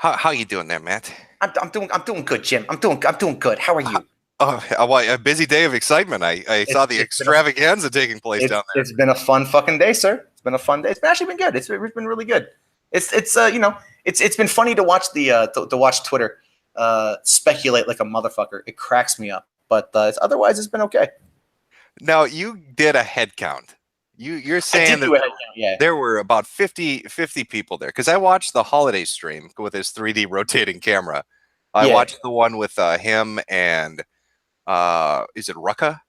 How you doing there, Matt? I'm doing good, Jim. I'm doing good. How are H- you? Oh, a busy day of excitement. I saw It's the it's been a extravaganza taking place it's down there. it's been a fun fucking day, sir. It's been a fun day. It's actually been good. It's been really good. It's been funny to watch to watch Twitter speculate like a motherfucker. It cracks me up. But otherwise, it's been okay. Now, you did a head count. You're I did saying that do a head count. Yeah. there were about fifty people there because I watched the holiday stream with his 3D rotating camera. I Yeah. watched the one with him and is it Rucka?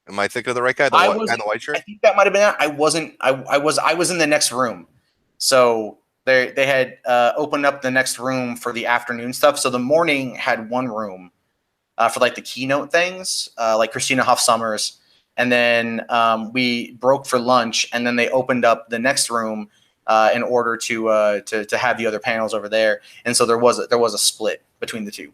Am I thinking of the right guy? The I guy in wasn't. the white I shirt? think that might have been it. I wasn't. I was in the next room, so they had opened up the next room for the afternoon stuff. So the morning had one room for like the keynote things, like Christina Hoff Summers, and then we broke for lunch, and then they opened up the next room in order to have the other panels over there. And so there was a split between the two.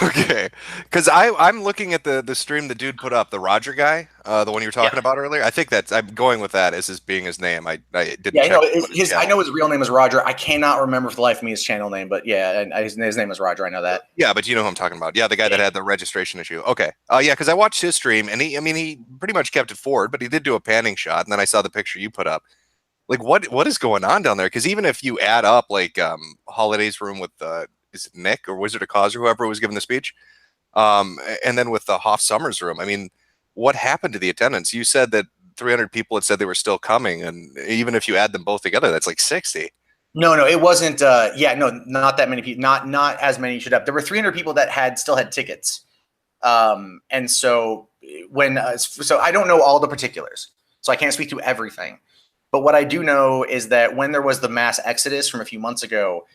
Okay, because I'm looking at the stream the dude put up, the Roger guy, the one you were Yeah. talking about earlier. I think I'm going with that as his being his name. I didn't Yeah, check what his his. I channel know was. his real name is Roger. I cannot remember for the life of me his channel name, but yeah, and his name is Roger. I know that. Yeah, but you know who I'm talking about. Yeah, the guy that Yeah. had the registration issue. Okay. Yeah, because I watched his stream and he pretty much kept it forward, but he did do a panning shot, and then I saw the picture you put up. Like what is going on down there? Because even if you add up like Holiday's room with is it Nick or Wizard of Cause or whoever was giving the speech, and then with the Hoff Summers room, I mean, what happened to the attendance? You said that 300 people had said they were still coming, and even if you add them both together, that's like 60. No, no, it wasn't. Yeah, no, not that many people. Not as many should have. There were 300 people that had tickets. And so so I don't know all the particulars, so I can't speak to everything. But what I do know is that when there was the mass exodus from a few months ago,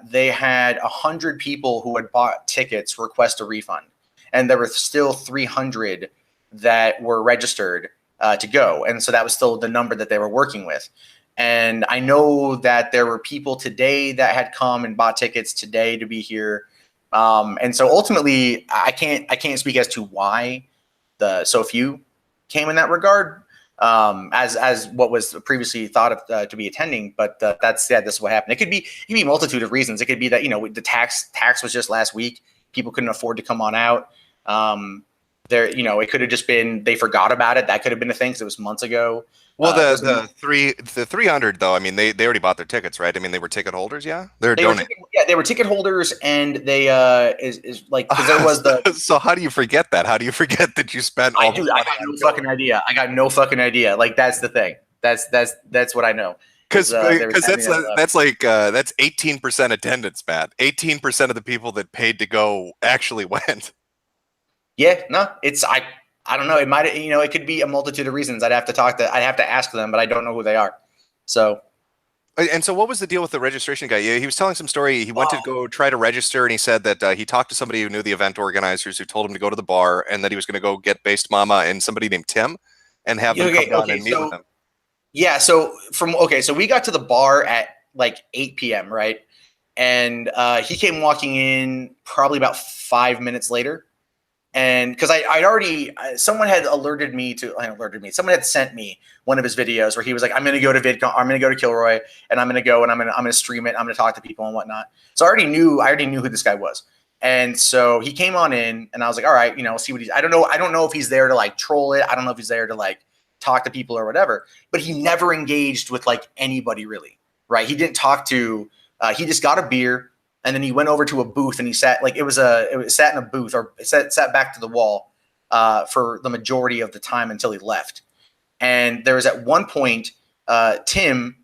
they had 100 people who had bought tickets request a refund, and there were still 300 that were registered to go, and so that was still the number that they were working with. And I know that there were people today that had come and bought tickets today to be here. And so ultimately, I can't speak as to why the so few came in that regard, as what was previously thought of to be attending. But that's what happened. It could be a multitude of reasons. It could be that the tax was just last week. People couldn't afford to come on out. It could have just been they forgot about it. That could have been a thing because it was months ago. Well, There's the 300 though, I mean, they already bought their tickets, right? I mean, they were ticket holders, yeah. They're They were donating. they were ticket holders, and they is like because there was the So how do you forget that? How do you forget that you spent I all this do I money got on no going? fucking idea. I got no fucking idea. Like that's the thing. That's what I know is Because there was that many that left. that's like that's 18% attendance, Matt. 18% of the people that paid to go actually went. Yeah, no, it's I don't know. It might it could be a multitude of reasons. I'd have to ask them, but I don't know who they are. So And so, what was the deal with the registration guy? He was telling some story. He went to go try to register, and he said that he talked to somebody who knew the event organizers, who told him to go to the bar, and that he was going to go get Based Mama and somebody named Tim, and have them come down and meet with so him. yeah, so we got to the bar at like 8 p.m. right, and he came walking in probably about 5 minutes later. And because I'd already, someone had someone had sent me one of his videos where he was like, I'm going to go to VidCon, I'm going to go to Killroy, and I'm going to stream it. I'm going to talk to people and whatnot. So I already knew who this guy was. And so he came on in, and I was like, all right, see what he's, I don't know if he's there to like troll it. I don't know if he's there to like talk to people or whatever, but he never engaged with like anybody really, right? He didn't talk to, he just got a beer, and then he went over to a booth and he sat like it was sat in a booth or sat back to the wall for the majority of the time until he left. And there was at one point Tim,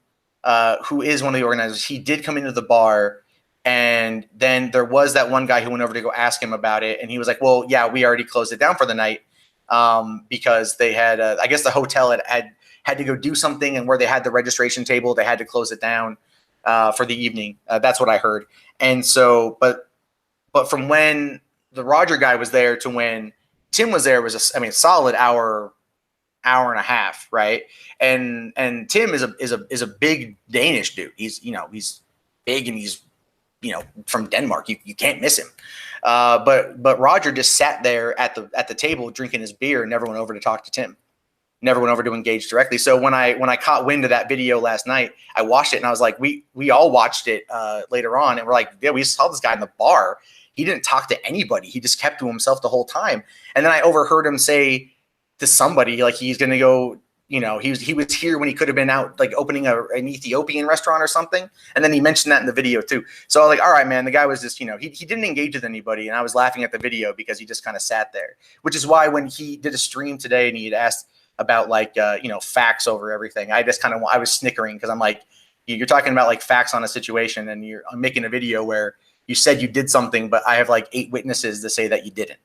who is one of the organizers, he did come into the bar, and then there was that one guy who went over to go ask him about it, and he was like, "Well, yeah, we already closed it down for the night because they had, I guess the hotel had to go do something, and where they had the registration table, they had to close it down for the evening." That's what I heard. And so, but from when the Roger guy was there to when Tim was there was a solid hour and a half, right? And Tim is a big Danish dude. He's big, and he's from Denmark. You can't miss him. But Roger just sat there at the table drinking his beer and never went over to talk to Tim. never went over to engage directly. So when I caught wind of that video last night, I watched it and I was like, we all watched it later on, and we're like, yeah, we saw this guy in the bar. He didn't talk to anybody. He just kept to himself the whole time. And then I overheard him say to somebody, like, he's going to go, you know, he was here when he could have been out, like, opening an Ethiopian restaurant or something. And then he mentioned that in the video too. So I was like, all right, man, the guy was just, you know, he didn't engage with anybody. And I was laughing at the video because he just kind of sat there, which is why when he did a stream today and he had asked about, like, you know, facts over everything, I was snickering because I'm like, you're talking about, like, facts on a situation, and I'm making a video where you said you did something, but I have like 8 witnesses to say that you didn't.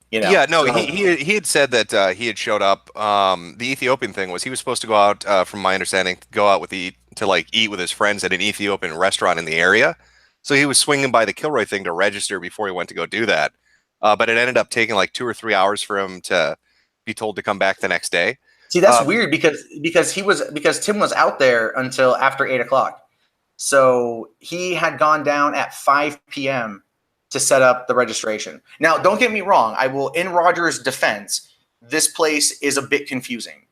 You know? Yeah, no, he had said that he had showed up. The Ethiopian thing was he was supposed to go out, from my understanding, to eat with his friends at an Ethiopian restaurant in the area. So he was swinging by the Killroy thing to register before he went to go do that. But it ended up taking like 2 or 3 hours for him to be told to come back the next day. See, that's weird because Tim was out there until after 8 o'clock. So he had gone down at 5 p.m. to set up the registration. Now, don't get me wrong. I will, in Roger's defense, this place is a bit confusing,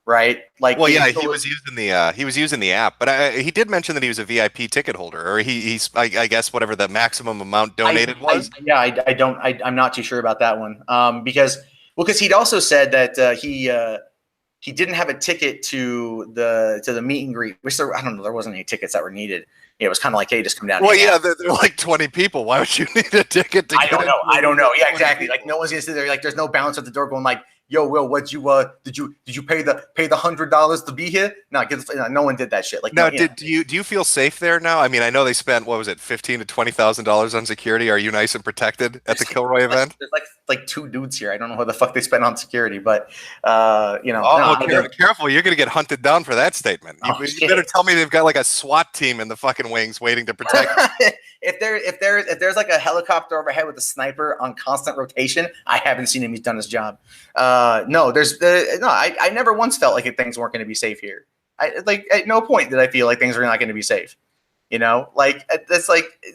right? Like, well, yeah, he was using the app, but he did mention that he was a VIP ticket holder, or I guess whatever the maximum amount donated was. I'm not too sure about that one. Because he'd also said that he didn't have a ticket to the meet and greet, which I don't know, there wasn't any tickets that were needed. It was kind of like, hey, just come down. Well, yeah, there are like 20 people. Why would you need a ticket to I don't know. Yeah, exactly. Like, no one's gonna sit there. Like, there's no balance at the door going like, yo, Will, did you pay the $100 to be here? No, no one did that shit. Like, now, do you feel safe there now? I mean, I know they spent, what was it, $15,000 to $20,000 on security. Are you nice and protected at the Killroy event? There's like 2 dudes here. I don't know what the fuck they spent on security, but you know. Oh, careful! You're gonna get hunted down for that statement. You better tell me they've got like a SWAT team in the fucking wings waiting to protect you. if there's like a helicopter overhead with a sniper on constant rotation, I haven't seen him. He's done his job. I never once felt like things weren't going to be safe here. At no point did I feel like things were not going to be safe. You know, like, it's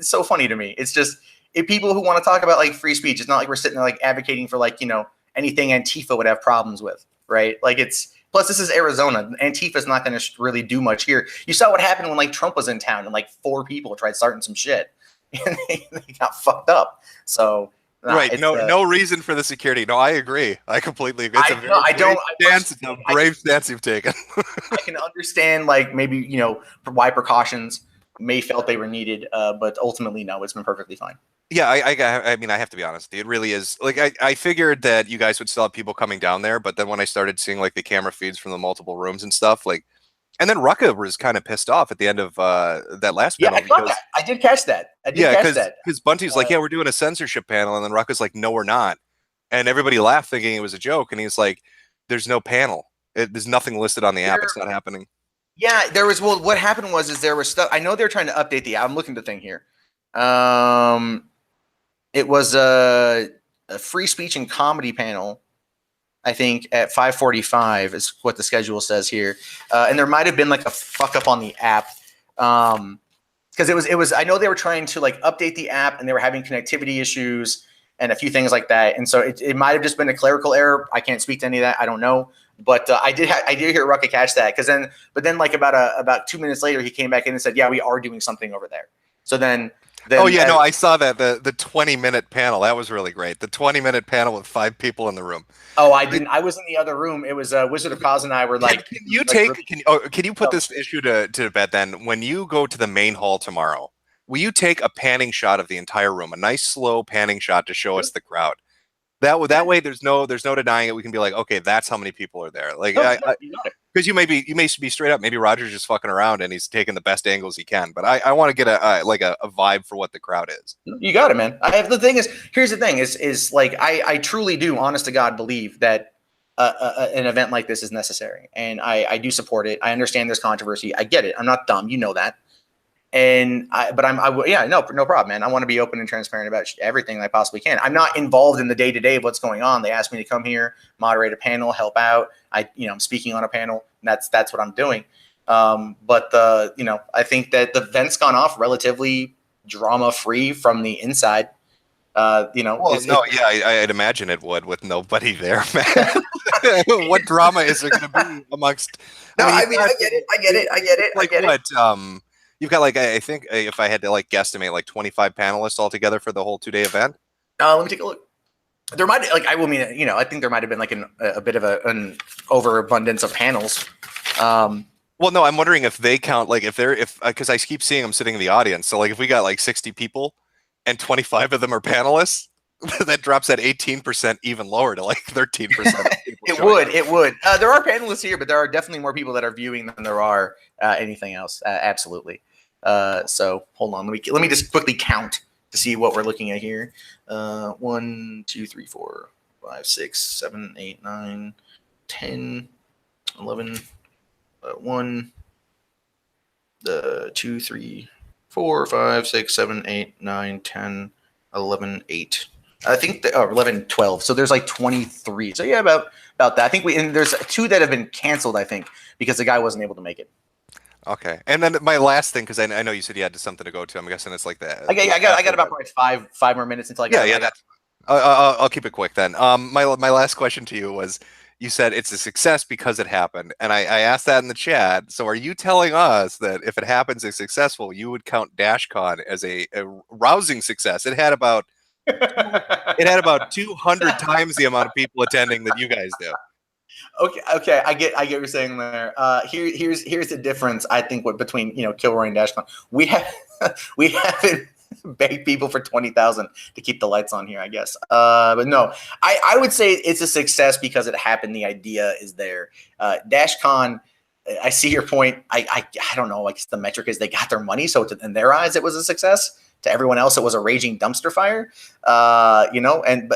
so funny to me. It's just, if people who want to talk about like free speech, it's not like we're sitting there like advocating for, like, you know, anything Antifa would have problems with, right? Like, plus this is Arizona. Antifa's not going to really do much here. You saw what happened when, like, Trump was in town and like 4 people tried starting some shit and they got fucked up. So. Right. No reason for the security. No, I agree. I completely agree. It's a brave stance you've taken. I can understand, like, maybe, you know, why precautions may felt they were needed, but ultimately, no, it's been perfectly fine. Yeah, I mean, I have to be honest. It really is. Like, I figured that you guys would still have people coming down there, but then when I started seeing like the camera feeds from the multiple rooms and stuff, like, and then Rucka was kind of pissed off at the end of that last panel. Yeah, I did catch that. Because Bunty's like, yeah, we're doing a censorship panel, and then Rucka's like, no, we're not, and everybody laughed thinking it was a joke, and he's like, there's no panel. There's nothing listed on the app. It's not happening. Yeah, there was. Well, what happened was there was stuff. I know they're trying to update the app. I'm looking at the thing here. It was a free speech and comedy panel, I think, at 5:45 is what the schedule says here. And there might have been like a fuck up on the app. Because it was, I know they were trying to like update the app and they were having connectivity issues and a few things like that. And so it might have just been a clerical error. I can't speak to any of that. I don't know. But I did hear Rucka catch that. But then like about 2 minutes later, he came back in and said, yeah, we are doing something over there. So then oh yeah, no, I saw that the 20-minute panel. That was really great. The 20-minute panel with 5 people in the room. Oh, I didn't. I was in the other room. It was Wizard of Oz and I were like. Can you put this issue to bed then? When you go to the main hall tomorrow, will you take a panning shot of the entire room, a nice slow panning shot to show us the crowd? That way, there's no denying it. We can be like, okay, that's how many people are there. Like, because you may be straight up. Maybe Roger's just fucking around and he's taking the best angles he can. But I want to get a vibe for what the crowd is. You got it, man. Here's the thing is like I truly do, honest to God, believe that an event like this is necessary, and I do support it. I understand there's controversy. I get it. I'm not dumb. You know that. No problem, man. I want to be open and transparent about everything I possibly can. I'm not involved in the day-to-day of what's going on. They asked me to come here, moderate a panel, help out. I'm speaking on a panel, and that's what I'm doing. I think that the event's gone off relatively drama-free from the inside. I'd imagine it would with nobody there, man. What drama is there going to be amongst? No, I you've mean, got- I get it. Like what? You've got like I think if I had to like guesstimate like 25 panelists altogether for the whole 2-day event. Let me take a look. There might like I will mean I think there might have been like a bit of an overabundance of panels. Well, no, I'm wondering if they count like if because I keep seeing them sitting in the audience. So like if we got like 60 people and 25 of them are panelists, that drops that 18% even lower to like 13%. It would. There are panelists here, but there are definitely more people that are viewing than there are anything else. Absolutely. So hold on. Let me just quickly count to see what we're looking at here. 1, 2, 3, 4, 5, 6, 7, 8, 9, 10, 11. 1, 2, 3, 4, 5, 6, 7, 8, 9, 10, 11, 8. I think 11, 12. So there's like 23. So yeah, about that. I think and there's 2 that have been canceled. I think because the guy wasn't able to make it. Okay, and then my last thing, because I know you said you had something to go to. I'm guessing it's like that. I got about probably five more minutes until I got. Yeah. That's. I'll keep it quick then. My last question to you was, you said it's a success because it happened, and I asked that in the chat. So are you telling us that if it happens as successful, you would count DashCon as a rousing success? It had about 200 times the amount of people attending that you guys do. Okay, I get what you're saying there. Here's the difference. I think between Killroy and DashCon, we haven't begged people for 20,000 to keep the lights on here, I guess. But no, I would say it's a success because it happened. The idea is there. DashCon, I see your point. I don't know. I guess the metric is they got their money, so in their eyes, it was a success. To everyone else, it was a raging dumpster fire. But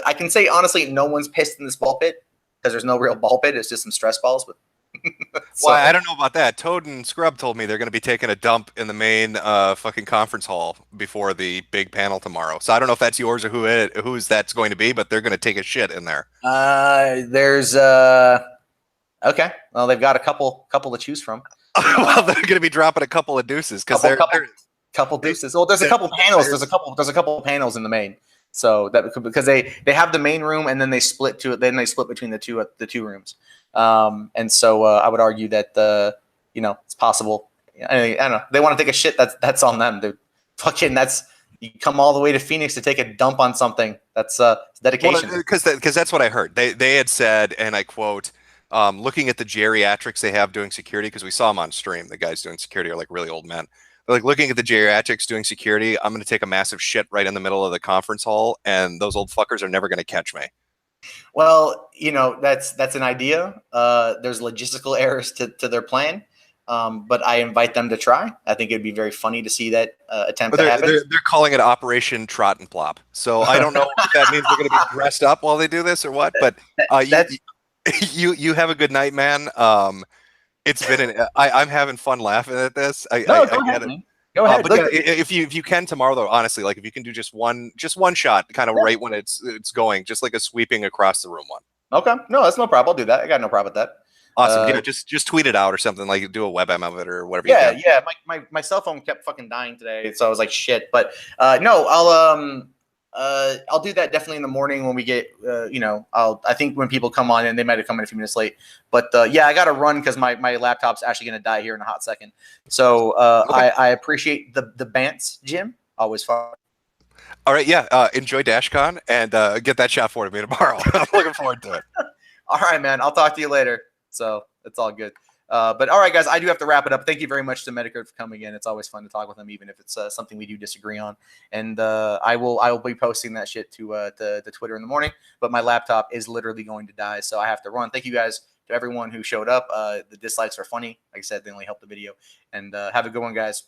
I can say honestly, no one's pissed in this ball pit because there's no real ball pit. It's just some stress balls. But well, I don't know about that. Toad and Scrub told me they're going to be taking a dump in the main fucking conference hall before the big panel tomorrow. So I don't know if that's yours or who's that's going to be, but they're going to take a shit in there. There's okay. Well, they've got a couple to choose from. Well, they're going to be dropping a couple of deuces because they're couple deuces. Well, there's a couple panels. There's a couple panels in the main. So that because they have the main room and then they split between the two rooms. And so I would argue that it's possible. I don't know. They want to take a shit. That's on them, dude. Fucking you come all the way to Phoenix to take a dump on something. That's dedication. Because that's what I heard. They had said, and I quote, looking at the geriatrics they have doing security, because we saw them on stream. The guys doing security are like really old men. They're like, looking at the geriatrics doing security, I'm going to take a massive shit right in the middle of the conference hall, and those old fuckers are never going to catch me. Well, that's an idea. There's logistical errors to their plan, but I invite them to try. I think it'd be very funny to see that attempt to happen. They're calling it Operation Trot and Plop. So I don't know if that means they're going to be dressed up while they do this or what. But you have a good night, man. It's been I'm having fun laughing at this. I get it. Go ahead. But if you can tomorrow though, honestly, like if you can do just one shot, kind of right when it's going, just like a sweeping across the room one. Okay, no, that's no problem. I'll do that. I got no problem with that. Awesome. Just tweet it out or something, like do a WebM of it or whatever. Yeah. My cell phone kept fucking dying today, so I was like, shit. But no, I'll do that definitely in the morning when we get, I think when people come on, and they might have come in a few minutes late, but yeah, I got to run because my laptop's actually going to die here in a hot second. So okay. I appreciate the bants, Jim. Always fun. All right. Yeah. Enjoy DashCon and get that shot for me tomorrow. I'm looking forward to it. All right, man. I'll talk to you later. So it's all good. But all right, guys, I do have to wrap it up. Thank you very much to Medicare for coming in. It's always fun to talk with them, even if it's something we do disagree on. And I will be posting that shit to the Twitter in the morning. But my laptop is literally going to die, so I have to run. Thank you guys to everyone who showed up. The dislikes are funny. Like I said, they only help the video. And have a good one, guys.